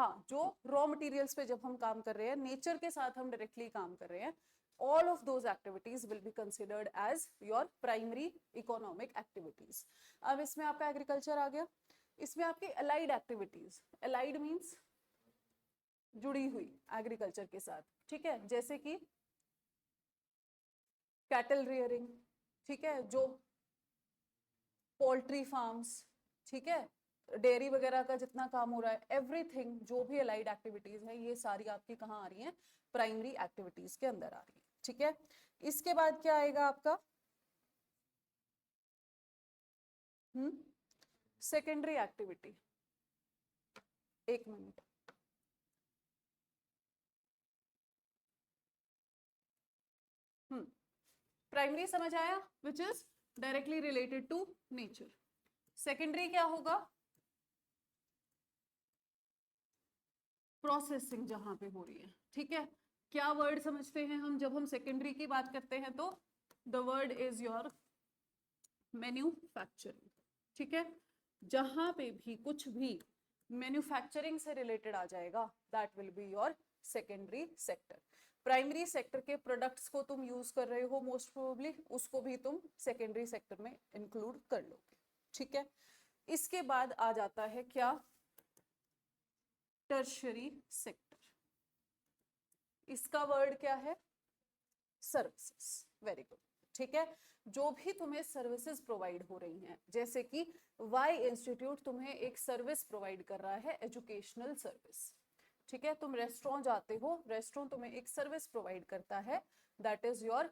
हाँ, जो raw materials पे जब हम काम कर रहे हैं, नेचर के साथ हम डायरेक्टली काम कर रहे हैं, all of those activities will be considered as your primary economic activities. अब इसमें आपका एग्रीकल्चर आ गया, इसमें आपकी अलाइड एक्टिविटीज, अलाइड मीन्स जुड़ी हुई एग्रीकल्चर के साथ, ठीक है, जैसे कि कैटल रियरिंग, ठीक है, जो पोल्ट्री फार्म्स, ठीक है, डेयरी वगैरह का जितना काम हो रहा है, एवरीथिंग जो भी अलाइड एक्टिविटीज है, ये सारी आपकी कहाँ आ रही हैं, प्राइमरी एक्टिविटीज के अंदर आ रही है, ठीक है। इसके बाद क्या आएगा आपका, सेकेंडरी एक्टिविटी। एक मिनट, प्राइमरी समझ आया, which is directly related to nature. Secondary क्या होगा, प्रोसेसिंग जहां पे हो रही है, ठीक है। क्या वर्ड समझते हैं हम जब हम सेकेंडरी की बात करते हैं, तो the word is your manufacturing, ठीक है, जहां पे भी कुछ भी मैन्युफैक्चरिंग से रिलेटेड आ जाएगा, that will be your secondary sector. Primary sector के प्रोडक्ट्स को तुम यूज कर रहे हो मोस्ट प्रोबेबली, उसको भी तुम सेकेंडरी सेक्टर में इंक्लूड कर लोगे, ठीक है। इसके बाद आ जाता है क्या, टर्शरी सेक्टर। इसका वर्ड क्या है, सर्विसेज, वेरी गुड, ठीक है। जो भी तुम्हें सर्विसेज प्रोवाइड हो रही हैं, जैसे कि वाई इंस्टीट्यूट तुम्हें एक सर्विस प्रोवाइड कर रहा है, एजुकेशनल सर्विस, ठीक है। तुम रेस्टोरेंट जाते हो, रेस्टोरेंट तुम्हें एक सर्विस प्रोवाइड करता है, दैट इज योर,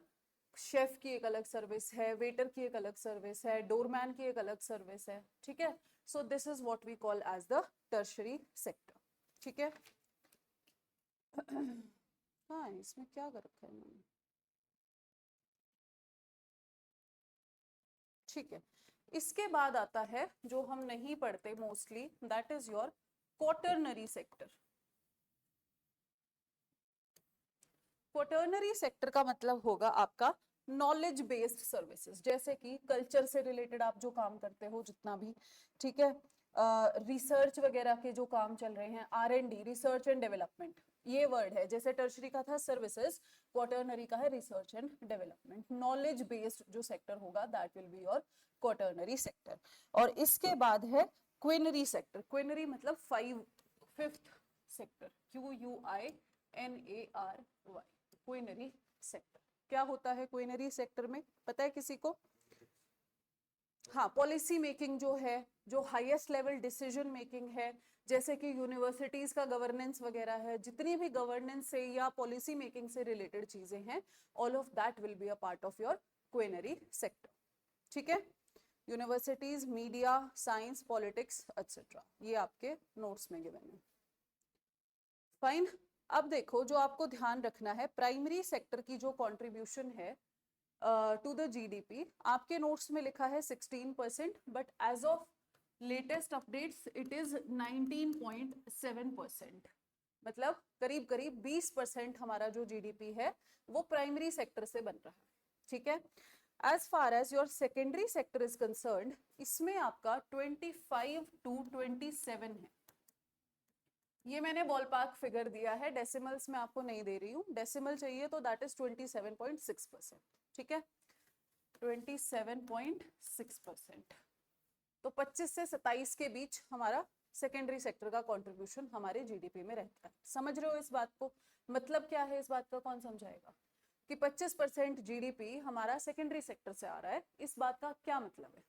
शेफ की एक अलग सर्विस है, वेटर की एक अलग सर्विस है, डोरमैन की एक अलग सर्विस है, ठीक है। So this is what we call as the tertiary sector, ठीक है। हाँ, इसमें क्या कर रखा है मैंने, ठीक है। इसके बाद आता है जो हम नहीं पढ़ते mostly, that is your quaternary sector. Quaternary sector का मतलब होगा आपका नॉलेज बेस्ड सर्विसेज, जैसे कि कल्चर से रिलेटेड आप जो काम करते हो जितना भी, ठीक है, रिसर्च वगैरह के जो काम चल रहे हैं, R&D, रिसर्च एंड डेवलपमेंट, ये वर्ड है। जैसे टर्शरी का था सर्विसेज, क्वाटरनरी का है research and development. Knowledge based जो सेक्टर होगा, that will be your quaternary sector. और इसके बाद है क्विनरी सेक्टर। क्विनरी मतलब fifth sector, QUINARY, quinary sector. क्या होता है क्विनरी सेक्टर में, पता है किसी को? हाँ, पॉलिसी मेकिंग जो है, जो हाईएस्ट लेवल डिसीजन मेकिंग है, जैसे कि यूनिवर्सिटीज का गवर्नेंस वगैरह है, जितनी भी गवर्नेंस से या पॉलिसी मेकिंग से रिलेटेड चीजें हैं, all of that will be a part of your quinary sector, ठीक है। Universities, media, science, politics etcetera, ये आपके नोट्स में गिवन है, फाइन। अब देखो, जो आपको ध्यान रखना है, प्राइमरी सेक्टर की जो कंट्रीब्यूशन है टू द जीडीपी, आपके नोट्स में लिखा है 16%, but as of latest updates it is 19.7%। मतलब करीब करीब 20% हमारा जो जीडीपी है वो प्राइमरी सेक्टर से बन रहा है, ठीक है। As far as your secondary sector is concerned, इसमें आपका 25 to 27 है। ये मैंने बॉल पार्क फिगर दिया है, डेसिमल्स में आपको नहीं दे रही हूँ, डेसिमल चाहिए तो दैट इज 27.6%, ठीक है, 27.6%। तो 25 से 27 के बीच हमारा सेकेंडरी सेक्टर का कंट्रीब्यूशन हमारे जीडीपी में रहता है। समझ रहे हो इस बात को? मतलब क्या है इस बात का, कौन समझाएगा कि 25% जीडीपी हमारा सेकेंडरी सेक्टर से आ रहा है, इस बात का क्या मतलब है?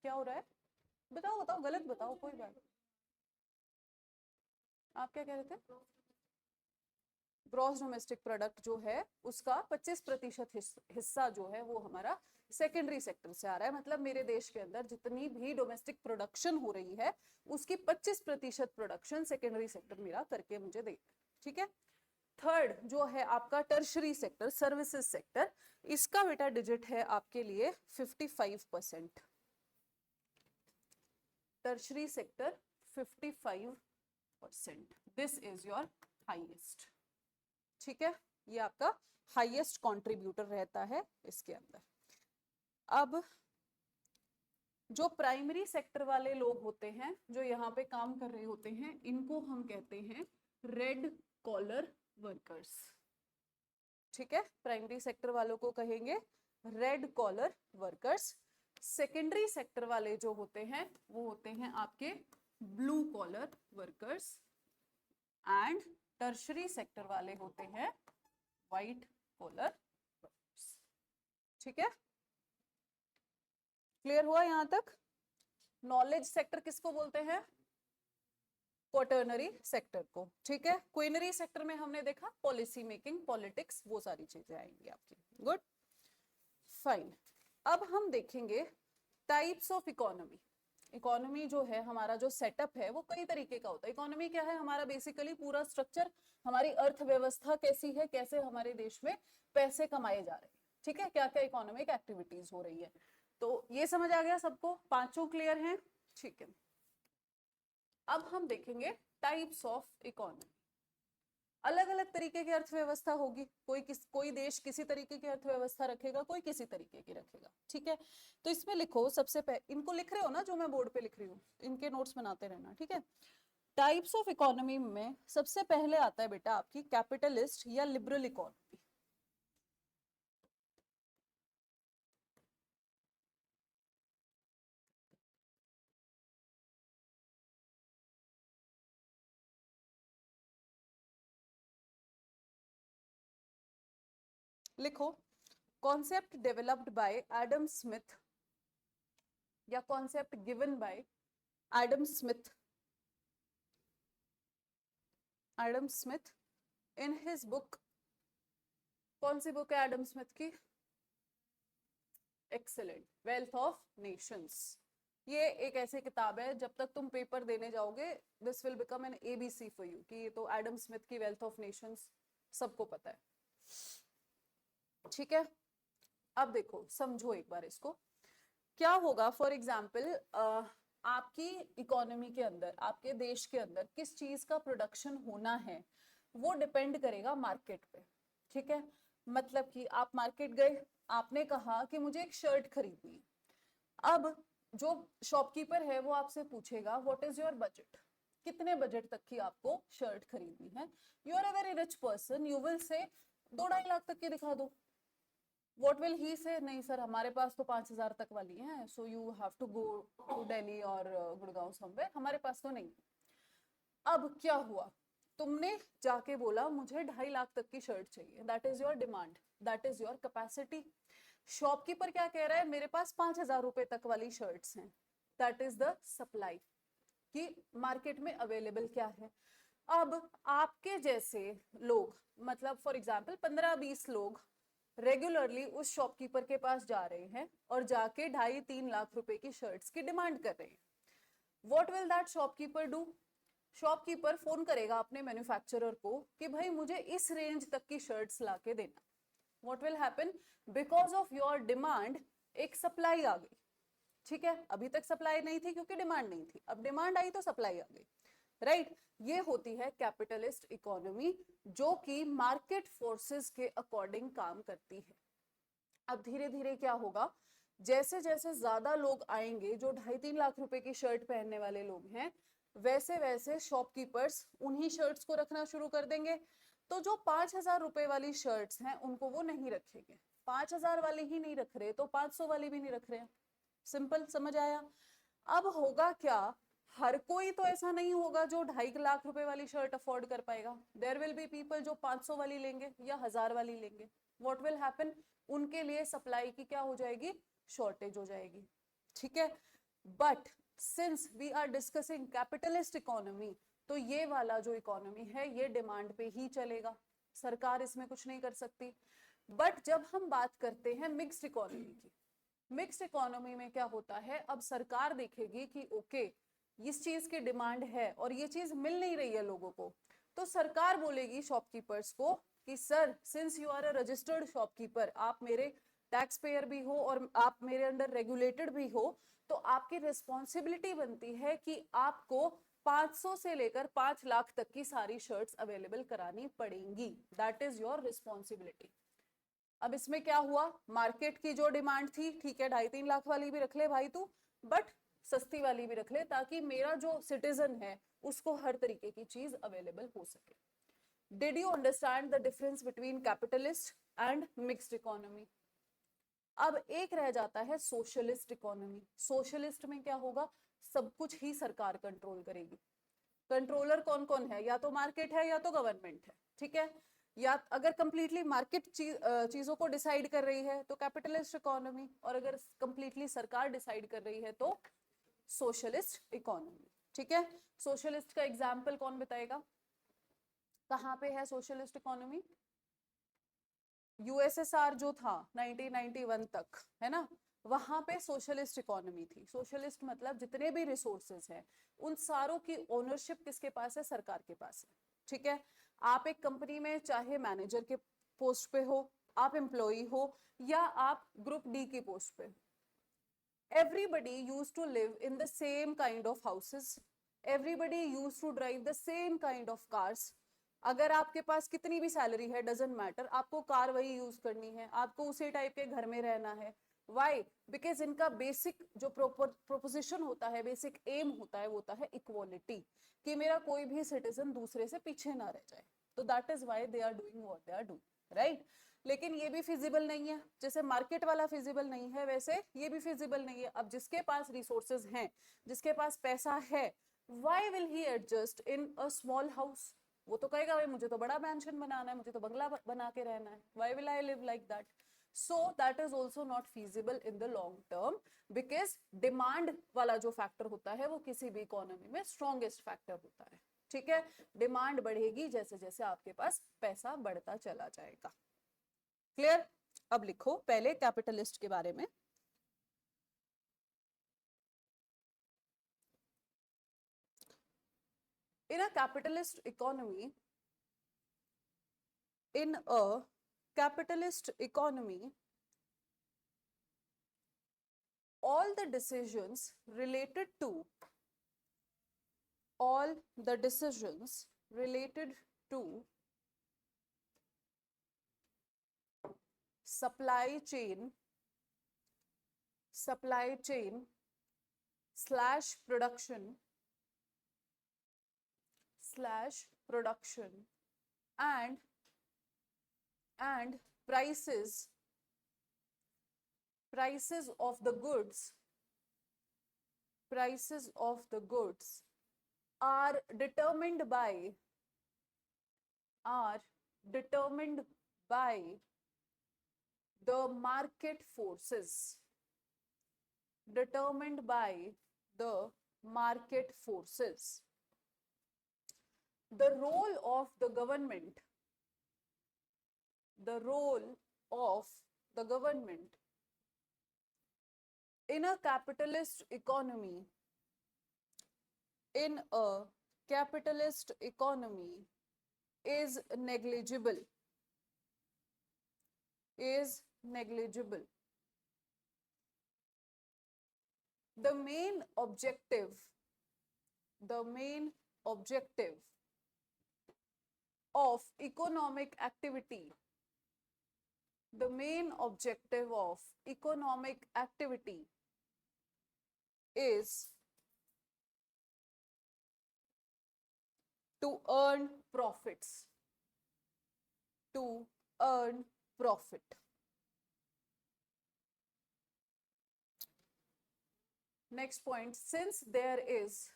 क्या हो रहा है? बताओ बताओ, गलत बताओ, कोई बात। आप क्या कह रहे थे? ग्रॉस डोमेस्टिक प्रोडक्ट जो है उसका 25% हिस्सा जो है वो हमारा सेकेंडरी सेक्टर से आ रहा है। मतलब मेरे देश के अंदर जितनी भी डोमेस्टिक प्रोडक्शन हो रही है उसकी 25% प्रोडक्शन सेकेंडरी सेक्टर मेरा करके मुझे दे, ठीक है। थर्ड जो है आपका टर्शरी सेक्टर, सर्विसेज सेक्टर, इसका बेटा डिजिट है आपके लिए 55%। Tertiary sector 55%, this is your highest, ठीक है। ये आपका हाईएस्ट कंट्रीब्यूटर रहता है इसके अंदर। अब जो प्राइमरी सेक्टर वाले लोग होते हैं, जो यहाँ पे काम कर रहे होते हैं, इनको हम कहते हैं रेड कॉलर वर्कर्स। ठीक है, प्राइमरी सेक्टर वालों को कहेंगे red collar workers. Secondary sector वाले जो होते हैं वो होते हैं आपके blue collar workers, and tertiary sector वाले होते हैं व्हाइट कॉलर वर्कर्स। ठीक है, क्लियर हुआ यहां तक? नॉलेज सेक्टर किसको बोलते हैं? क्वाटर्नरी सेक्टर को। ठीक है, क्वीनरी सेक्टर में हमने देखा पॉलिसी मेकिंग, पॉलिटिक्स, वो सारी चीजें आएंगी आपकी। Good, fine. अब हम देखेंगे टाइप्स ऑफ इकोनॉमी। इकोनॉमी जो है, हमारा जो सेटअप है वो कई तरीके का होता है। इकोनॉमी क्या है? हमारा बेसिकली पूरा स्ट्रक्चर, हमारी अर्थव्यवस्था कैसी है, कैसे हमारे देश में पैसे कमाए जा रहे हैं। ठीक है, क्या क्या इकोनॉमिक एक्टिविटीज हो रही है। तो ये समझ आ गया सबको? पांचों क्लियर हैं? ठीक है, अब हम देखेंगे टाइप्स ऑफ इकोनॉमी। अलग अलग तरीके की अर्थव्यवस्था होगी, कोई देश किसी तरीके की अर्थव्यवस्था रखेगा, कोई किसी तरीके की रखेगा। ठीक है, तो इसमें लिखो सबसे पहले, इनको लिख रहे हो ना जो मैं बोर्ड पे लिख रही हूँ, इनके नोट्स बनाते रहना। ठीक है, टाइप्स ऑफ इकोनॉमी में सबसे पहले आता है बेटा आपकी कैपिटलिस्ट या लिबरल इकोनॉमी। लिखो, concept developed by Adam Smith या concept given by Adam Smith, Adam Smith in his book. कौन सी बुक है एडम स्मिथ की? Excellent, wealth of nations. ये एक ऐसी किताब है, जब तक तुम पेपर देने जाओगे this will become an ABC for you, कि ये तो एडम स्मिथ की वेल्थ ऑफ नेशंस सबको पता है। ठीक है, अब देखो समझो एक बार इसको। क्या होगा, फॉर एग्जाम्पल आपकी इकोनॉमी के अंदर, आपके देश के अंदर किस चीज का प्रोडक्शन होना है वो डिपेंड करेगा मार्केट पे। ठीक है, मतलब कि आप मार्केट गए, आपने कहा कि मुझे एक शर्ट खरीदनी है। अब जो शॉपकीपर है वो आपसे पूछेगा व्हाट इज योर बजट, कितने बजट तक की आपको शर्ट खरीदनी है। You are a very rich person, you will say 2-2.5 lakh तक की दिखा दो। What will he say? नहीं सर, हमारे पास तो 5,000 तक वाली है, so you have to go to Delhi और गुड़गांव somewhere, हमारे पास तो नहीं। अब क्या हुआ, तुमने जाके बोला मुझे 2.5 लाख तक की शर्ट चाहिए, that is your demand, that is your capacity. Shopkeeper क्या कह रहा है, मेरे पास 5,000 रुपए तक वाली शर्ट्स हैं, दैट इज द सप्लाई, कि मार्केट में अवेलेबल क्या है। अब आपके जैसे लोग, मतलब फॉर एग्जाम्पल 15-20 लोग रेगुलरली उस शॉपकीपर के पास जा रहे हैं और जाके 2.5-3 लाख रुपए की शर्ट्स की डिमांड कर रहे हैं। What will that shopkeeper do? Shopkeeper phone करेगा अपने मैन्युफैक्चरर को कि भाई मुझे इस रेंज तक की शर्ट्स लाके देना। What will happen, because of your demand एक सप्लाई आ गई। ठीक है, अभी तक सप्लाई नहीं थी क्योंकि डिमांड नहीं थी, अब डिमांड आई तो सप्लाई आ गई। राइट, ये होती है कैपिटलिस्ट इकोनॉमी, जो कि मार्केट फोर्सेस के अकॉर्डिंग काम करती है। अब धीरे धीरे क्या होगा, जैसे जैसे ज्यादा लोग आएंगे, जो 2.5-3 लाख रुपए की शर्ट पहनने वाले लोग हैं, वैसे वैसे शॉपकीपर्स उन्हीं शर्ट्स को रखना शुरू कर देंगे। तो जो 5,000 रुपए वाली शर्ट्स हैं उनको वो नहीं रखेंगे, 5,000 वाली ही नहीं रख रहे तो 500 वाली भी नहीं रख रहे। सिंपल, समझ आया? अब होगा क्या, हर कोई तो ऐसा नहीं होगा जो 2.5 लाख रुपए वाली शर्ट अफोर्ड कर पाएगा। देयर विल बी पीपल जो 500 वाली लेंगे या 1,000 वाली लेंगे। व्हाट विल हैपन, उनके लिए सप्लाई की क्या हो जाएगी, शॉर्टेज हो जाएगी। ठीक है, but since we are discussing capitalist economy, तो ये वाला जो इकोनॉमी है ये डिमांड पे ही चलेगा, सरकार इसमें कुछ नहीं कर सकती। बट जब हम बात करते हैं मिक्स्ड इकोनॉमी की, मिक्स्ड इकोनॉमी में क्या होता है, अब सरकार देखेगी कि ओके इस चीज की डिमांड है और ये चीज मिल नहीं रही है लोगों को, तो सरकार बोलेगी शॉपकीपर्स को कि sir since you are a registered shopkeeper, आप मेरे टैक्स पेयर भी हो और आप मेरे अंडर रेगुलेटेड भी हो, तो आपकी रिस्पॉन्सिबिलिटी बनती है कि आपको 500 से लेकर 5 लाख तक की सारी शर्ट्स अवेलेबल करानी पड़ेंगी, दैट इज योर रिस्पॉन्सिबिलिटी। अब इसमें क्या हुआ, मार्केट की जो डिमांड थी, ठीक है 2.5-3 लाख वाली भी रख ले भाई तू, बट सस्ती वाली भी रख ले, ताकि मेरा जो सिटीजन है उसको हर तरीके की चीज अवेलेबल हो सके. Did you understand the difference between capitalist and mixed economy? अब एक रह जाता है सोशलिस्ट इकोनॉमी. सोशलिस्ट में क्या होगा, सब कुछ ही सरकार कंट्रोल करेगी. कंट्रोलर कौन कौन है, या तो मार्केट है या तो गवर्नमेंट है, ठीक है. या अगर कंप्लीटली मार्केट चीजों को डिसाइड कर रही है तो कैपिटलिस्ट इकोनॉमी, और अगर कंप्लीटली सरकार डिसाइड कर रही है तो सोशलिस्ट इकोनॉमी. ठीक है. सोशलिस्ट का एग्जाम्पल कौन बताएगा, कहाँ पे है सोशलिस्ट इकोनॉमी? यूएसएसआर जो था 1991 तक, है ना, वहां पे सोशलिस्ट इकोनॉमी थी. सोशलिस्ट मतलब जितने भी रिसोर्सेज हैं उन सारों की ओनरशिप किसके पास है, सरकार के पास है. ठीक है. आप एक कंपनी में चाहे मैनेजर के पोस्ट पे हो, आप एम्प्लॉई हो, या आप ग्रुप डी की पोस्ट पे, everybody used to live in the same kind of houses, everybody used to drive the same kind of cars. अगर आपके पास कितनी भी सैलरी है, डजेंट मैटर, आपको कार वही यूज करनी है, आपको उसी टाइप के घर में रहना है. वाई? बिकॉज इनका बेसिक जो प्रोपोजिशन होता है, बेसिक एम होता है, वो होता है इक्वालिटी, कि मेरा कोई भी सिटीजन दूसरे से पीछे ना रह जाए. तो that is why they are doing what they are doing, right. लेकिन ये भी फिजिबल नहीं है, जैसे मार्केट वाला फिजिबल नहीं है वैसे ये भी फिजिबल नहीं है. अब जिसके पास रिसोर्सेज हैं, जिसके पास पैसा है, why will he adjust in a small house? वो तो कहेगा भाई मुझे तो बड़ा मैंशन बनाना है, मुझे तो बंगला बना के रहना है. Why will I live like that? So that is also not feasible in the long term, because demand वाला जो फैक्टर होता है वो किसी भी इकोनॉमी में स्ट्रॉन्गेस्ट फैक्टर होता है. ठीक है. डिमांड बढ़ेगी जैसे जैसे आपके पास पैसा बढ़ता चला जाएगा. क्लियर? अब लिखो पहले कैपिटलिस्ट के बारे में. In a capitalist economy, in a capitalist economy, all the decisions related to supply chain slash production and prices of the goods are determined by the market forces. The role of the government in a capitalist economy is negligible. The main objective of economic activity is to earn profits. Next point, since there is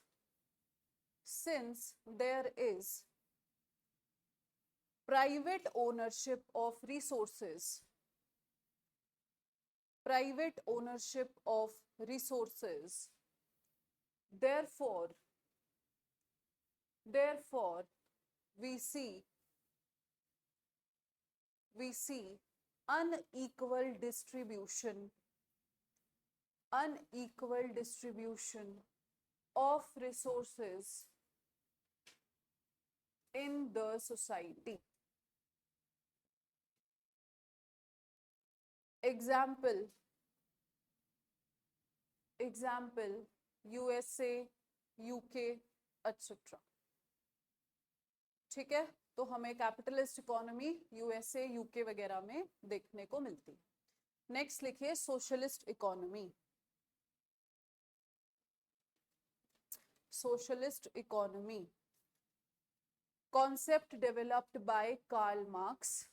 private ownership of resources, therefore we see unequal distribution of resources in the society. Example USA, UK, etc. ठीक है. तो हमें capitalist economy USA, UK वगैरह में देखने को मिलती है. नेक्स्ट लिखिए socialist economy. socialist economy, concept developed by Karl Marx.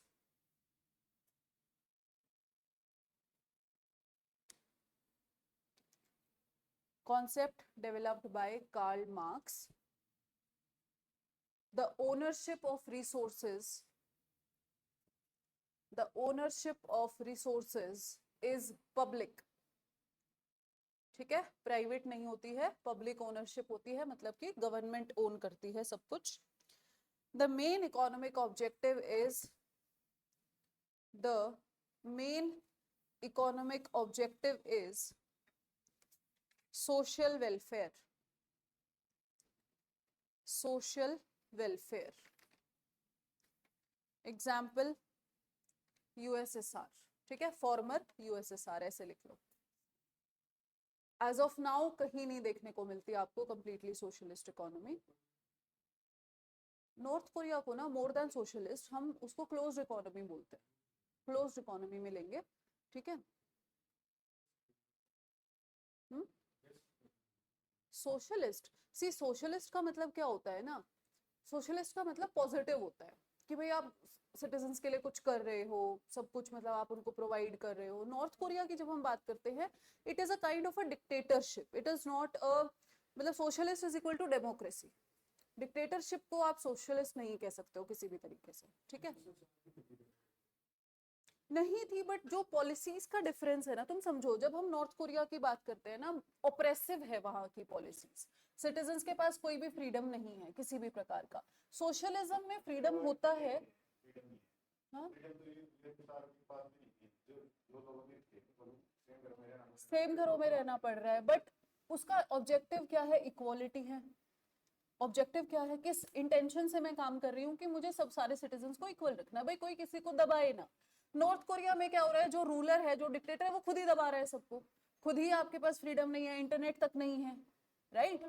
Concept developed by Karl Marx. The ownership of resources, the ownership of resources is public. ठीक है, प्राइवेट नहीं होती है, पब्लिक ओनरशिप होती है, मतलब कि गवर्नमेंट ओन करती है सब कुछ. The main economic objective is, the main economic objective is social welfare. Social welfare. Example USSR. ठीक है, फॉर्मर USSR ऐसे लिख लो. एज ऑफ नाउ कहीं नहीं देखने को मिलती आपको completely socialist economy. North Korea को ना मोर देन सोशलिस्ट हम उसको क्लोज्ड इकोनॉमी बोलते हैं, क्लोज्ड इकोनॉमी में लेंगे. ठीक है, सोशलिस्ट, सी सोशलिस्ट का मतलब क्या होता है ना, सोशलिस्ट का मतलब पॉजिटिव होता है कि भाई आप सिटीजन्स के लिए कुछ कर रहे हो, सब कुछ मतलब आप उनको प्रोवाइड कर रहे हो. नॉर्थ कोरिया की जब हम बात करते हैं, it is a kind of a dictatorship. It is not a, मतलब socialist is equal to democracy. Dictatorship को आप सोशलिस्ट नहीं कह सकते हो किसी भी तरीके से. ठीक है, नहीं थी, बट जो पॉलिसीज का डिफरेंस है ना, तुम समझो जब हम नॉर्थ कोरिया की बात करते हैं ना, ऑप्रेसिव है वहां की पॉलिसीज. सिटीजन्स के पास कोई भी फ्रीडम नहीं है किसी भी प्रकार का. सोशलिज्म में फ्रीडम होता है. हाँ, सेम घरों में रहना पड़ रहा है, बट उसका ऑब्जेक्टिव क्या है? इक्वालिटी है. ऑब्जेक्टिव क्या है? किस इंटेंशन से मैं काम कर रही हूँ कि मुझे सब सारे सिटीजन्स को इक्वल रखना है, भाई कोई किसी को दबाए ना. नॉर्थ कोरिया में क्या हो रहा है, जो रूलर है, जो डिक्टेटर है, वो खुद ही दबा रहा है सबको. खुद ही आपके पास फ्रीडम नहीं है, इंटरनेट तक नहीं है, राइट?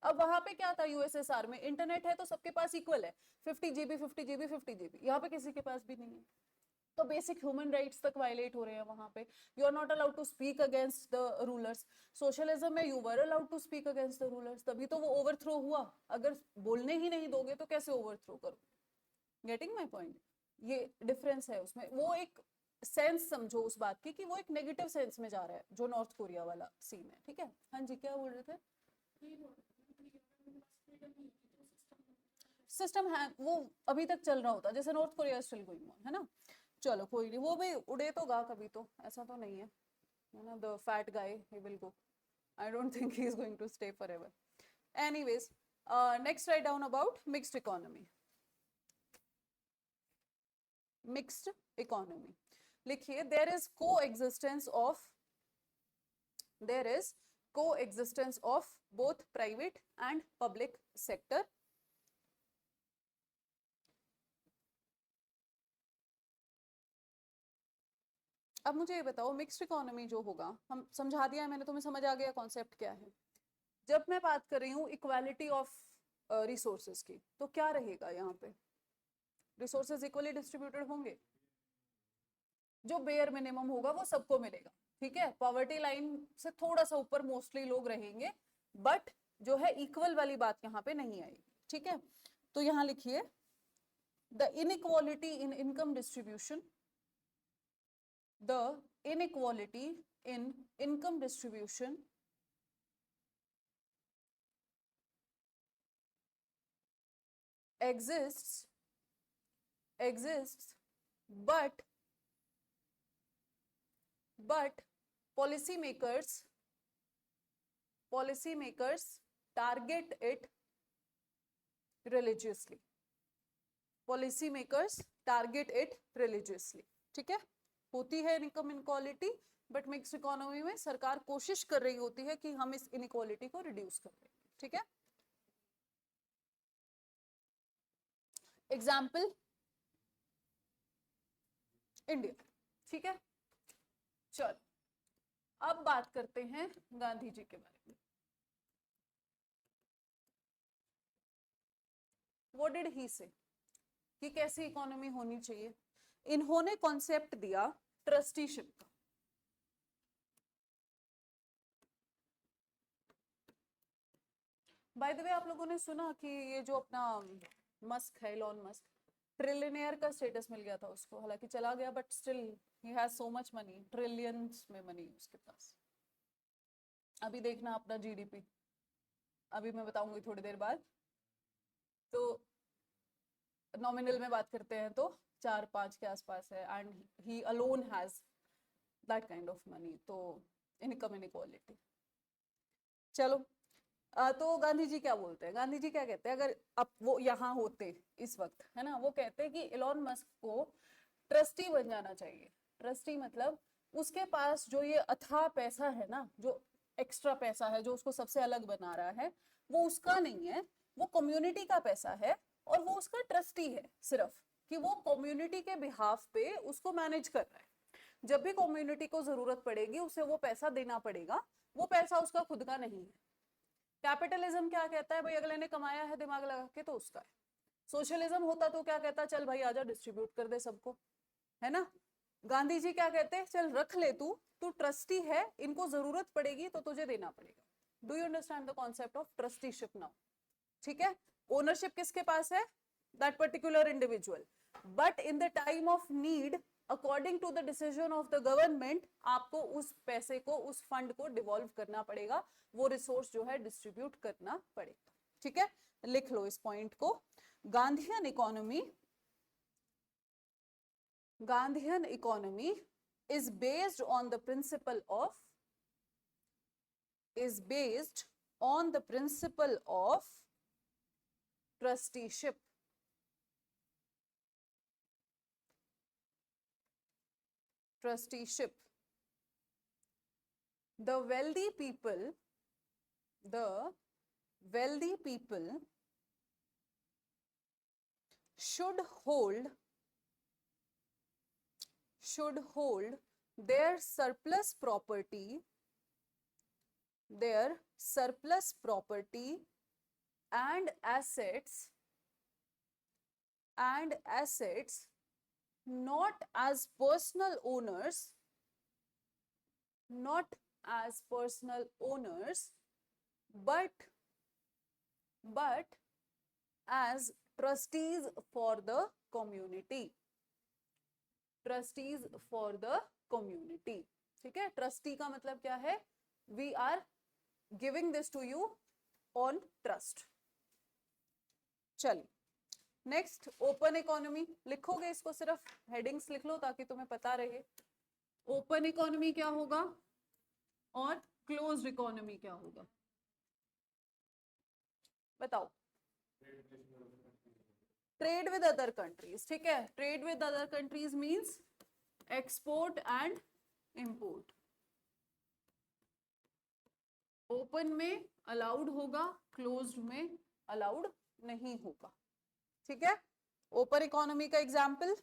अब वहां पे क्या था, यूएसएसआर में इंटरनेट है तो सबके पास इक्वल है, 50 GB 50 GB 50 GB. यहाँ पे किसी के पास भी नहीं है, तो बेसिक ह्यूमन राइट्स तक वायलेट हो रहे हैं वहां पे. You are not allowed to speak against the rulers. Socialism में you were allowed to speak against the rulers, तभी तो वो ओवरथ्रो हुआ. अगर बोलने ही नहीं दोगे तो कैसे ओवरथ्रो करो? Getting my point? ये डिफरेंस है उसमें. वो एक सेंस समझो उस बात की कि वो एक नेगेटिव सेंस में जा रहा है, जो नॉर्थ कोरिया वाला सीन है. ठीक है, हाँ जी, क्या बोल रहे थे? सिस्टम है वो अभी तक चल रहा होता, जैसे north Korea still going on, है ना. चलो कोई नहीं, वो भी उड़े तो गा कभी तो, ऐसा तो नहीं है ना. The fat guy he will go. I don't think he is going to stay forever. Anyways, next write down about mixed economy. Mixed economy लिखिए. There is coexistence of both private and public sector. अब मुझे ये बताओ, mixed economy जो होगा, हम समझा दिया है मैंने, तुम्हें समझ आ गया कॉन्सेप्ट क्या है. जब मैं बात कर रही हूँ इक्वालिटी ऑफ रिसोर्सेज की, तो क्या रहेगा यहाँ पे? रिसोर्सेज इक्वली डिस्ट्रीब्यूटेड होंगे, जो बेयर मिनिमम होगा वो सबको मिलेगा. ठीक है, पॉवर्टी लाइन से थोड़ा सा ऊपर मोस्टली लोग रहेंगे, बट जो है इक्वल वाली बात यहाँ पे नहीं आएगी. ठीक है, तो यहाँ लिखिए, the inequality in income distribution, the inequality in income distribution exists but policymakers target it religiously. policymakers target it religiously. ठीक है, होती है income inequality, but mixed economy में सरकार कोशिश कर रही होती है कि हम इस इनइक्वालिटी को रिड्यूस कर दें. ठीक है, एग्जाम्पल इंडिया. ठीक है, चलो अब बात करते हैं गांधी जी के बारे में. व्हाट डिड ही से कि कैसी इकोनॉमी होनी चाहिए? इन्होंने कॉन्सेप्ट दिया ट्रस्टीशिप का. बाय द वे आप लोगों ने सुना कि ये जो अपना मस्क है, इलॉन मस्क, ट्रिलियनियर का स्टेटस मिल गया था उसको, हालांकि चला गया but still he has so much money, trillions में मनी उसके पास। अभी देखना अपना जीडीपी, अभी मैं बताऊंगी थोड़ी देर बाद, तो नॉमिनल में बात करते हैं तो 4-5 के आसपास है, and he alone has that kind of money. तो इनकम इनइक्वालिटी। चलो, तो गांधी जी क्या बोलते हैं, गांधी जी क्या कहते हैं, अगर अब वो यहाँ होते इस वक्त, है ना, वो कहते हैं कि इलॉन मस्क को ट्रस्टी बन जाना चाहिए। ट्रस्टी मतलब उसके पास जो ये अथाह पैसा है ना, जो एक्स्ट्रा पैसा है जो उसको सबसे अलग बना रहा है, वो उसका नहीं है, वो कम्युनिटी का पैसा है, और वो उसका ट्रस्टी है सिर्फ, कि वो कम्युनिटी के बिहाफ पे उसको मैनेज कर रहा है। जब भी कम्युनिटी को जरूरत पड़ेगी उसे वो पैसा देना पड़ेगा, वो पैसा उसका खुद का नहीं है। कैपिटलिज्म क्या कहता है, भाई अगले ने कमाया है दिमाग लगा के तो उसका है। सोशलिज्म होता तो क्या कहता, चल भाई आजा डिस्ट्रीब्यूट कर दे सबको, है ना। गांधी जी क्या कहते हैं, चल रख ले तू, तू ट्रस्टी है, इनको जरूरत पड़ेगी तो तुझे देना पड़ेगा। Do you understand the concept of trusteeship now? ठीक है, ओनरशिप किसके पास है, that particular individual, but in the time of need according to the decision of the government आपको उस पैसे को, उस फंड को डिवॉल्व करना पड़ेगा, वो रिसोर्स जो है डिस्ट्रीब्यूट करना पड़ेगा। ठीक है, लिख लो इस पॉइंट को। Gandhian economy, Gandhian economy is based on the principle of, is based on the principle of trusteeship. Trusteeship. The wealthy people, the wealthy people should hold their surplus property, their surplus property and assets not as personal owners, not as personal owners, but as trustees for the community, trustees for the community। ठीक है, trustee का मतलब क्या है, we are giving this to you on trust. चलिए next, open economy. लिखोगे इसको, सिर्फ हेडिंग्स लिख लो ताकि तुम्हें पता रहे ओपन इकोनॉमी क्या होगा और क्लोज्ड इकोनॉमी क्या होगा। बताओ। ट्रेड विद अदर कंट्रीज, ठीक है, trade with other countries means export and import. Open में अलाउड होगा, क्लोज्ड में अलाउड नहीं होगा। ठीक है, ओपन इकोनॉमी का एग्जाम्पल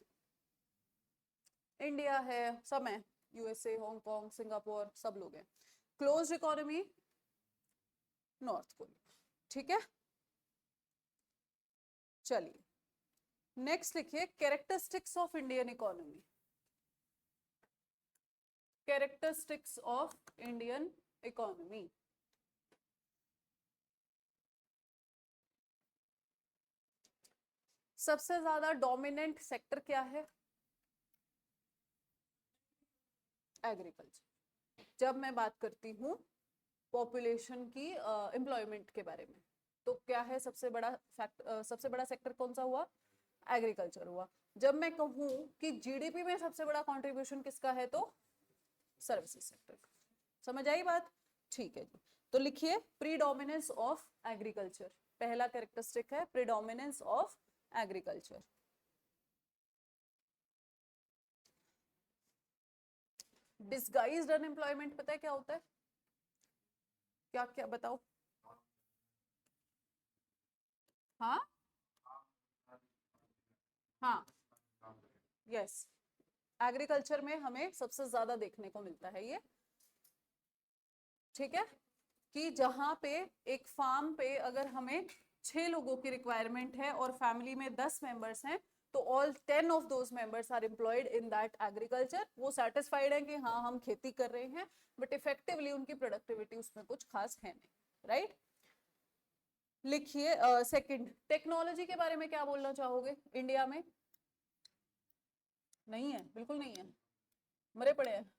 इंडिया है, सब है, यूएसए, हांगकांग, सिंगापुर, सब लोग हैं। Closed economy north Korea. ठीक है, चलिए नेक्स्ट लिखिए, characteristics of Indian economy. Characteristics of Indian economy. सबसे ज्यादा डोमिनेंट सेक्टर क्या है, एग्रीकल्चर। जब मैं बात करती हूँ पॉपुलेशन की, एम्प्लॉयमेंट के बारे में, तो क्या है सबसे बड़ा सबसे बड़ा सेक्टर कौन सा हुआ, एग्रीकल्चर हुआ। जब मैं कहूँ कि जीडीपी में सबसे बड़ा कंट्रीब्यूशन किसका है, तो सर्विसेज सेक्टर का। समझ आई बात? ठीक है जी, तो लिखिए प्रीडोमिनेंस ऑफ एग्रीकल्चर। पहला कैरेक्टरिस्टिक है predominance of agriculture. Disguised unemployment पता है क्या होता है, क्या क्या बताओ। हाँ हाँ, यस, एग्रीकल्चर में हमें सबसे ज्यादा देखने को मिलता है ये। ठीक है, कि जहां पे एक फार्म पे अगर हमें 6 लोगों की रिक्वायरमेंट है और फैमिली में 10 मेंबर्स हैं, तो all 10 of those members are employed in that agriculture. वो सेटिस्फाइड है कि हाँ हम खेती कर रहे हैं, बट इफेक्टिवली उनकी प्रोडक्टिविटी उसमें कुछ खास है नहीं, राइट। लिखिए सेकंड, टेक्नोलॉजी के बारे में क्या बोलना चाहोगे? इंडिया में नहीं है, बिल्कुल नहीं है, मरे पड़े हैं,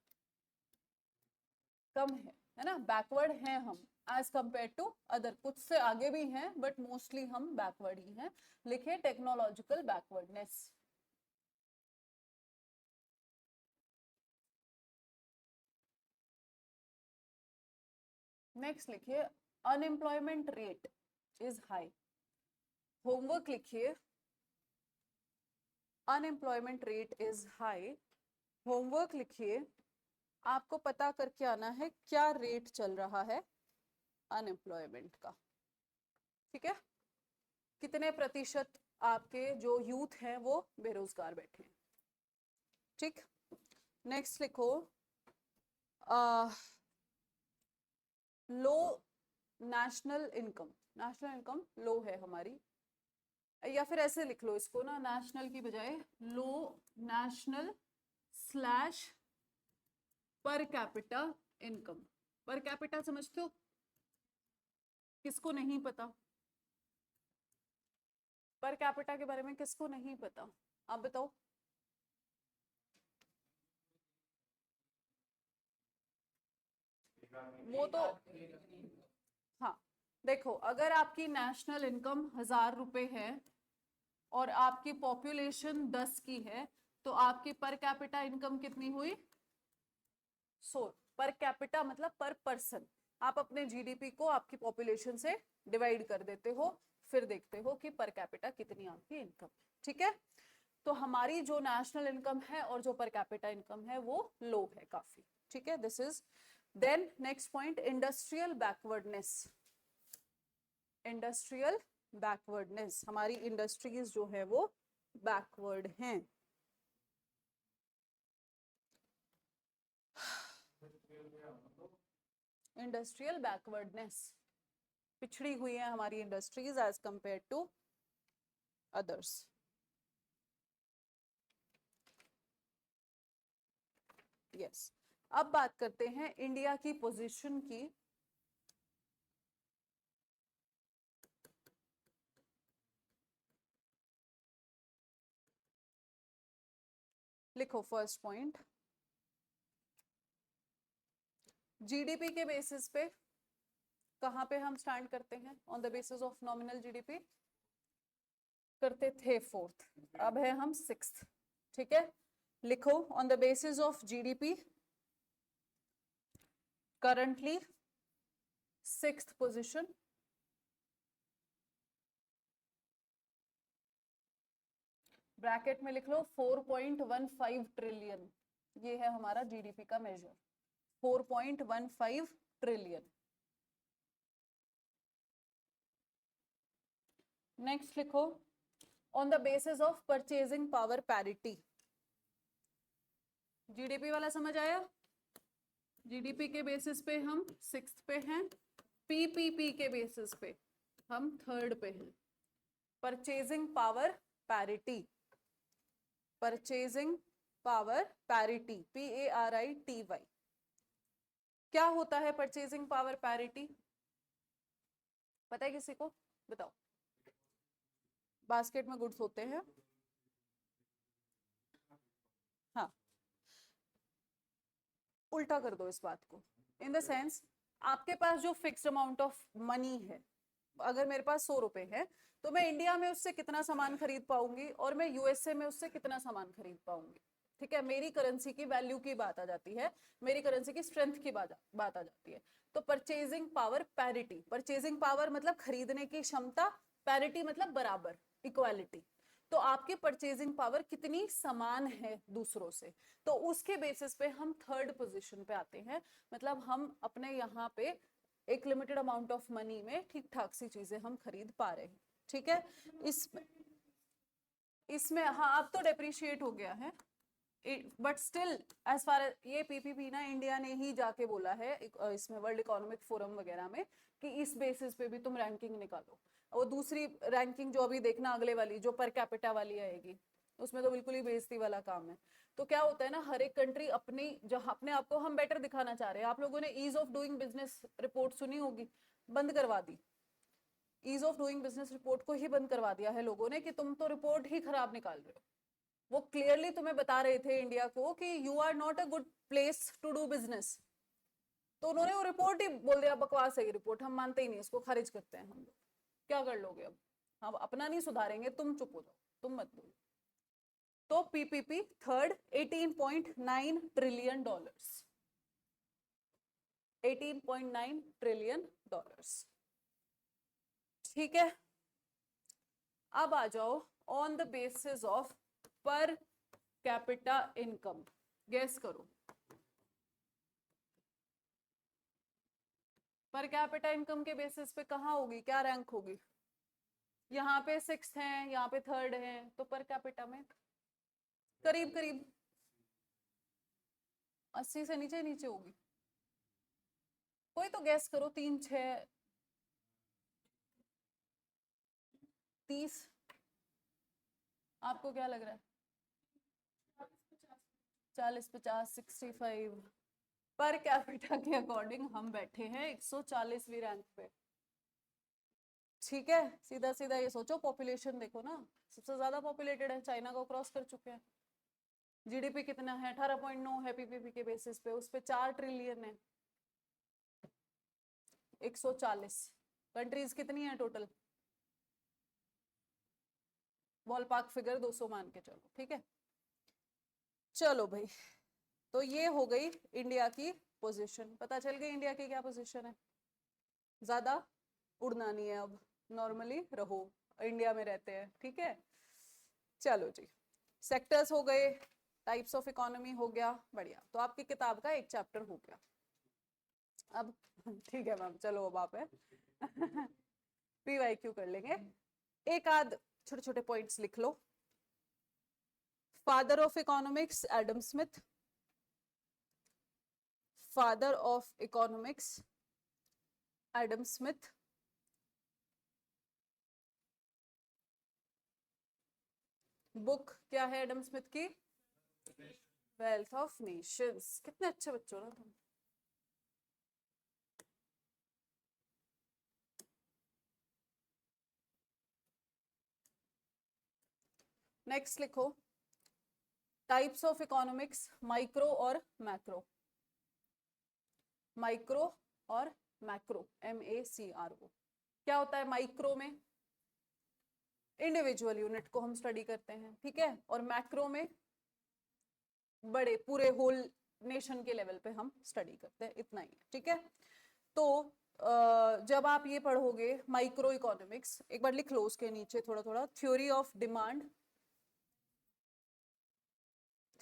कम है ना, बैकवर्ड हैं हम एज कंपेयर टू अदर, कुछ से आगे भी हैं बट मोस्टली हम बैकवर्ड ही हैं। लिखिए टेक्नोलॉजिकल बैकवर्डनेस। नेक्स्ट लिखिए unemployment rate is high. Homework लिखिए unemployment rate is high. Homework लिखिए, आपको पता करके आना है क्या रेट चल रहा है अनएम्प्लॉयमेंट का, ठीक है, कितने प्रतिशत आपके जो यूथ हैं वो बेरोजगार बैठे हैं, ठीक। नेक्स्ट लिखो लो नेशनल इनकम, नेशनल इनकम लो है हमारी, या फिर ऐसे लिख लो इसको ना, नेशनल की बजाय low national slash per capita income. Per capita समझते हो? किसको नहीं पता? पर कैपिटा के बारे में किसको नहीं पता, आप बताओ। वो तो हाँ, देखो अगर आपकी नेशनल इनकम 1000 रुपए है और आपकी पॉपुलेशन 10 की है तो आपकी पर कैपिटा इनकम कितनी हुई? 100। पर कैपिटा मतलब पर पर्सन, आप अपने जीडीपी को आपकी पॉपुलेशन से डिवाइड कर देते हो, फिर देखते हो कि पर कैपिटा कितनी आपकी इनकम, ठीक है। तो हमारी जो नेशनल इनकम है और जो पर कैपिटा इनकम है वो लो है काफी, ठीक है। This is then next point industrial backwardness. Industrial backwardness, हमारी इंडस्ट्रीज जो है वो बैकवर्ड हैं। इंडस्ट्रियल बैकवर्डनेस, पिछड़ी हुई है हमारी industries as compare to others. Yes, अब बात करते हैं इंडिया की पोजीशन की। लिखो फर्स्ट पॉइंट, जीडीपी के बेसिस पे कहां पे हम स्टैंड करते हैं? On the basis of nominal GDP करते थे 4th, अब है हम 6th, ठीक है। लिखो on the basis of GDP currently 6th position, bracket में लिख लो 4.15 ट्रिलियन, ये है हमारा जीडीपी का मेजर, 4.15 ट्रिलियन। नेक्स्ट लिखो on the basis of purchasing power parity. GDP वाला समझ आया? जीडीपी के बेसिस पे हम 6th पे हैं, पीपीपी के बेसिस पे हम 3rd पे हैं। Purchasing power parity, purchasing power parity, PARITY, क्या होता है परचेजिंग पावर पैरिटी? पता है किसी को? बताओ। बास्केट में गुड्स होते हैं, हाँ, उल्टा कर दो इस बात को, इन द सेंस आपके पास जो फिक्स्ड अमाउंट ऑफ मनी है, अगर मेरे पास 100 रुपए है तो मैं इंडिया में उससे कितना सामान खरीद पाऊंगी और मैं यूएसए में उससे कितना सामान खरीद पाऊंगी, ठीक है। मेरी करेंसी की वैल्यू की बात आ जाती है, मेरी करेंसी की स्ट्रेंथ की बात आ जाती है। तो purchasing power parity, purchasing power मतलब खरीदने की क्षमता, पैरिटी मतलब बराबर, इक्वालिटी। तो आपकी परचेजिंग पावर कितनी समान है दूसरों से, तो उसके बेसिस पे हम 3rd पोजीशन पे आते हैं, मतलब हम अपने यहाँ पे एक लिमिटेड अमाउंट ऑफ मनी में ठीक ठाक सी चीजें हम खरीद पा रहे हैं, ठीक है। इसमें हाँ अब तो डेप्रिशिएट हो गया है, but still as far as ये पीपीपी ना इंडिया ने ही जाके बोला है इसमें वर्ल्ड इकोनॉमिक फोरम वगैरह में कि इस बेसिस पे भी तुम रैंकिंग निकालो। वो दूसरी रैंकिंग जो अभी देखना अगले वाली जो पर कैपिटा वाली आएगी उसमें तो बिल्कुल ही बेइज्जती वाला काम है। तो क्या होता है ना, हर एक कंट्री अपनी जो अपने आप को हम बेटर दिखाना चाह रहे हैं। आप लोगों ने ease of doing business report सुनी होगी, बंद करवा दी, ease of doing business report को ही बंद करवा दिया है लोगों ने कि तुम तो रिपोर्ट ही खराब निकाल रहे हो। वो क्लियरली तुम्हें बता रहे थे इंडिया को कि you are not a good place to do business, तो उन्होंने वो रिपोर्ट ही बोल दिया बकवास है ये रिपोर्ट, हम मानते ही नहीं, इसको खारिज करते हैं हम लोग। क्या कर लोगे अब, हम अपना नहीं सुधारेंगे, तुम चुप हो जाओ, तुम मत बोलो। तो PPP third 18.9 trillion dollars, 18.9 trillion dollars. ठीक है, अब आ जाओ on the basis of per capita income, guess करो पर कैपिटा इनकम के बेसिस पे कहाँ होगी, क्या रैंक होगी? यहाँ पे 6th है, यहाँ पे 3rd है, तो पर कैपिटा में करीब करीब 80 से नीचे नीचे होगी। कोई तो गैस करो, 3, 6, 30, आपको क्या लग रहा है? 40, 50, 65 पर कैपिटा के अकॉर्डिंग हम बैठे हैं 140वीं रैंक पे। ठीक है, सीधा सीधा ये सोचो, पॉपुलेशन देखो ना, सबसे ज्यादा पॉपुलेटेड है, चाइना को क्रॉस कर चुके हैं। जीडीपी कितना है? 18.9 है पीपीपी के बेसिस पे, उस पे 4 ट्रिलियन है। 140 कंट्रीज कितनी है टोटल? बॉल पार्क फिगर 200 मान के चलो, ठीक है। चलो भाई, तो ये हो गई इंडिया की पोजीशन, पता चल गई इंडिया की क्या पोजीशन है। ज्यादा उड़ना नहीं है अब, नॉर्मली रहो, इंडिया में रहते हैं, ठीक है। चलो जी, सेक्टर्स हो गए, टाइप्स ऑफ इकोनॉमी हो गया, बढ़िया। तो आपकी किताब का एक चैप्टर हो गया अब। ठीक है मैम, चलो अब आप है पीवाईक्यू कर लेंगे, एक आध छोटे छोटे पॉइंट्स लिख लो। Father of economics Adam Smith, father of economics Adam Smith. Book क्या है एडम स्मिथ की? Wealth of nations. कितने अच्छे बच्चों ना तुम। नेक्स्ट लिखो, टाइप्स ऑफ इकोनॉमिक्स माइक्रो और मैक्रो, माइक्रो और मैक्रो, MACRO। क्या होता है माइक्रो में? इंडिविजुअल यूनिट को हम स्टडी करते हैं, ठीक है, और मैक्रो में बड़े पूरे होल नेशन के लेवल पे हम स्टडी करते हैं, इतना ही है, ठीक है। तो जब आप ये पढ़ोगे माइक्रो इकोनॉमिक्स, एक बार लिख लो उसके नीचे थोड़ा थोड़ा, theory of demand,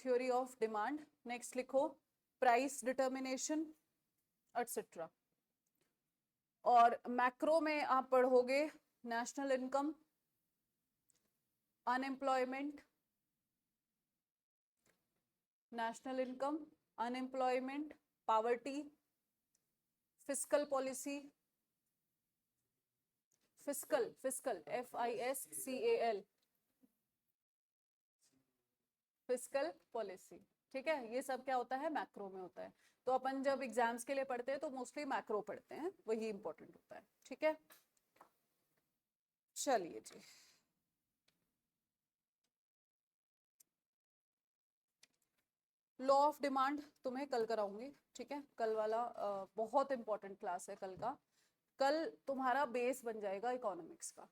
theory of demand. Next लिखो प्राइस डिटर्मिनेशन एटसेट्रा। और मैक्रो में आप पढ़ोगे national income, unemployment, national income, unemployment, poverty, fiscal policy, fiscal, fiscal FISCAL, fiscal policy, ठीक है। ये सब क्या होता है? मैक्रो में होता है। तो अपन जब एग्जाम्स के लिए पढ़ते हैं तो मोस्टली मैक्रो पढ़ते हैं, वही इंपॉर्टेंट होता है, ठीक है। चलिए जी, लॉ ऑफ डिमांड तुम्हें कल कराऊंगी, ठीक है। कल वाला बहुत इंपॉर्टेंट क्लास है कल का, कल तुम्हारा बेस बन जाएगा इकोनॉमिक्स का।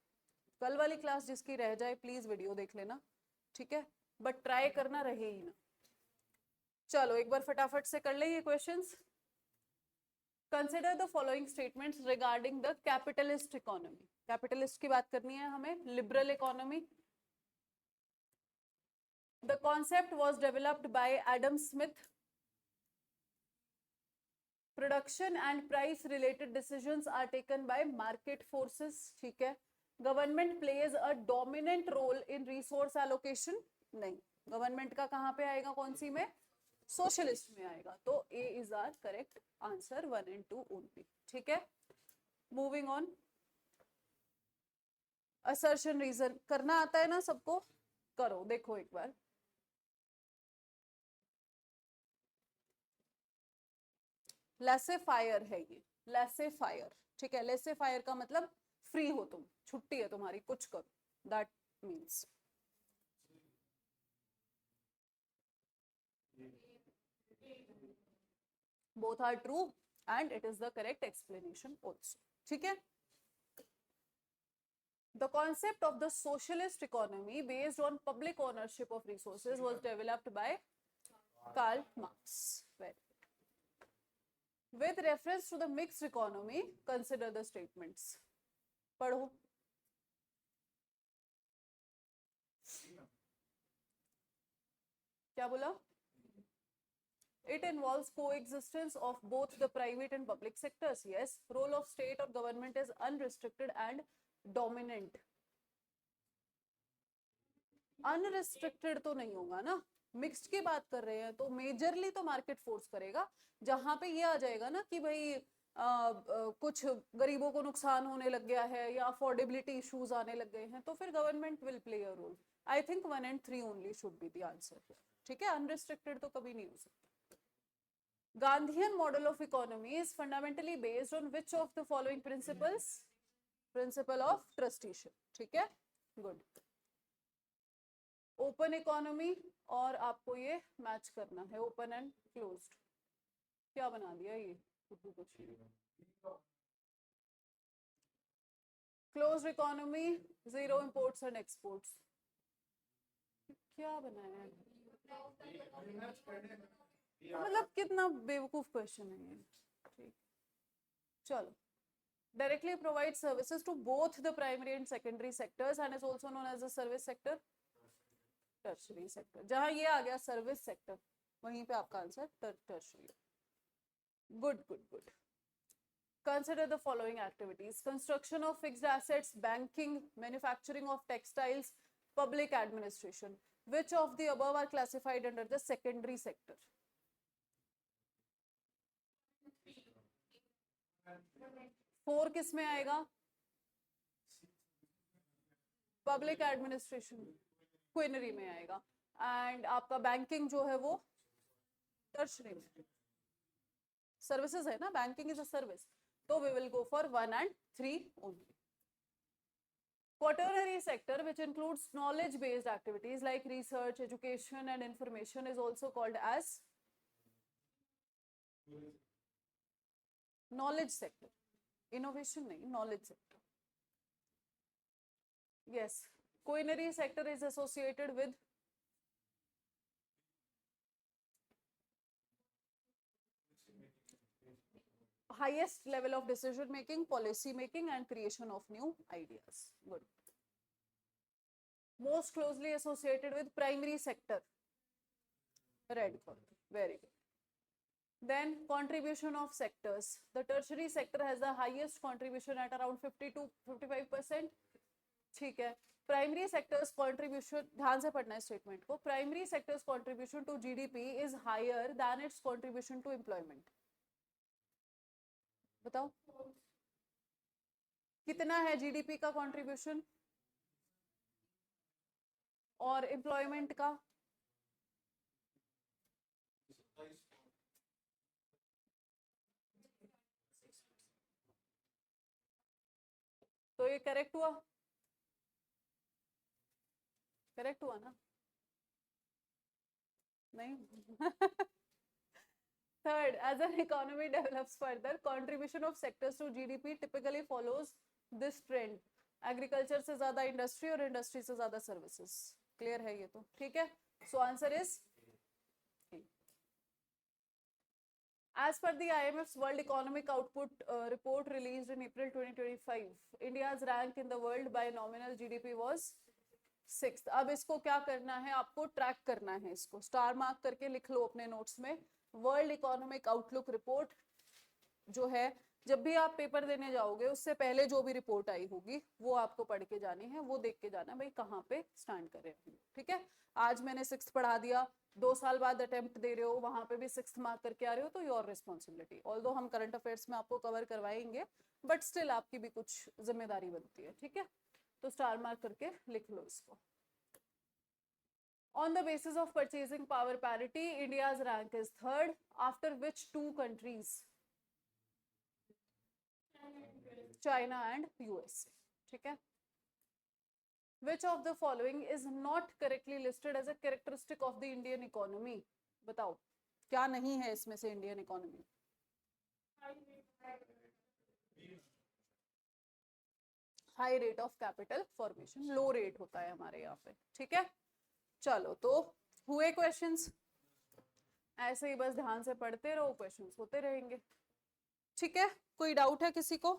कल वाली क्लास जिसकी रह जाए प्लीज वीडियो देख लेना, ठीक है, बट ट्राई करना रहे ही ना। चलो एक बार फटाफट से कर लेंगे questions. Consider the following statements regarding the capitalist economy. Capitalist की बात करनी है हमें, liberal economy. The concept was developed by Adam Smith. Production and price related decisions are taken by market forces, ठीक है। Government plays a dominant role in resource allocation, नहीं, government का कहां पे आएगा, कौन सी में? सोशलिस्ट में आएगा। तो A is are correct answer, 1 and 2 only, ठीक है। मूविंग ऑन, असर्शन रीजन करना आता है ना सबको? करो, देखो एक बार। लेसे फायर है ये, लेसे फायर, ठीक है। लेसे फायर का मतलब फ्री हो तुम, छुट्टी है तुम्हारी, कुछ करो, that means. Both are true and it is the correct explanation also. ठीक है. The concept of the socialist economy based on public ownership of resources was developed by Karl Marx. Very good. With reference to the mixed economy, consider the statements. पढ़ो. क्या बोला? It involves coexistence of both the private and public sectors. Yes, role of state or government is unrestricted and dominant. Unrestricted तो नहीं होगा ना, mixed की बात कर रहे हैं तो मेजरली तो मार्केट फोर्स करेगा. जहां पे ये आ जाएगा ना कि भाई कुछ गरीबों को नुकसान होने लग गया है या अफोर्डेबिलिटी इश्यूज आने लग गए हैं, तो फिर government will play a role. I think 1 and 3 only should be the answer. ठीक है, अनरिस्ट्रिक्टेड तो कभी नहीं हो सकता. Gandhian model of economy is fundamentally based on which of the following principles? Principle of trusteeship. ठीक है, good. ओपन इकोनॉमी और आपको ये मैच करना है, ओपन एंड क्लोज्ड. क्या बना दिया ये? Closed economy, zero imports and exports. क्या बनाया है? मतलब कितना बेवकूफ क्वेश्चन है ये. ठीक, चलो. Directly provides services to both the primary and secondary sectors and is also known as the service sector. Tertiary sector. जहां ये आ गया सर्विस सेक्टर, वहीं पे आपका answer tertiary. Good good good. Consider the following activities: construction of fixed assets, banking, manufacturing of textiles, public administration. Which of the above are classified under the secondary sector? Four किस में आएगा? Public administration quinary में आएगा. And आपका banking जो है वो tertiary में. सर्विसेज है ना, बैंकिंग इज अ सर्विस, तो we will go for 1 and 3 only. Quaternary sector, which includes knowledge based activities like research, education and information, is also called as knowledge sector. Innovation नहीं, knowledge sector. Yes, quaternary sector is associated with highest level of decision making, policy making and creation of new ideas. Good. Most closely associated with primary sector. Red color. Very good. Then contribution of sectors. The tertiary sector has the highest contribution at around 50 to 55%. ठीक है. Primary sector's contribution, ध्यान से पढ़ना है statement को. Primary sector's contribution to GDP is higher than its contribution to employment. बताओ कितना है जीडीपी का कंट्रीब्यूशन और एम्प्लॉयमेंट का? तो ये करेक्ट हुआ? करेक्ट हुआ ना? नहीं. Third, as an economy develops further, contribution of sectors to GDP typically follows this trend. Agriculture से ज्यादा इंडस्ट्री और इंडस्ट्री से ज्यादा सर्विसेज. क्लियर है ये तो? ठीक है. So answer is as per the IMF's World Economic Output report released in April 2025, India's rank in the world by nominal GDP was 6th. अब इसको क्या करना है? आपको ट्रैक करना है. इसको स्टार मार्क करके लिख लो अपने नोट्स में. वर्ल्ड इकोनॉमिक आउटलुक रिपोर्ट जो है, जब भी आप पेपर देने जाओगे उससे पहले जो भी रिपोर्ट आई होगी वो आपको पढ़ के जानी है, वो देख के जाना भाई कहाँ पे स्टैंड कर रहे हैं. ठीक है. आज मैंने 6th पढ़ा दिया, 2 साल बाद अटेम्प्ट दे रहे हो, वहां पे भी 6th मार्क करके आ रहे हो, तो योर रिस्पॉन्सिबिलिटी. ऑल्दो हम करंट अफेयर्स में आपको कवर करवाएंगे, बट स्टिल आपकी भी कुछ जिम्मेदारी बनती है. ठीक है. तो स्टार मार्क करके लिख लो इसको. On the basis of purchasing power parity, India's rank is 3rd, after which 2 countries? China and USA, ठीक है। Which of the following is not correctly listed as a characteristic of the Indian economy? बताओ क्या नहीं है इसमें से Indian economy? High rate of capital formation, low rate होता है हमारे यहाँ पे, ठीक है। चलो तो हुए क्वेश्चंस, ऐसे ही बस ध्यान से पढ़ते रहो, क्वेश्चंस होते रहेंगे, ठीक है। कोई डाउट है किसी को?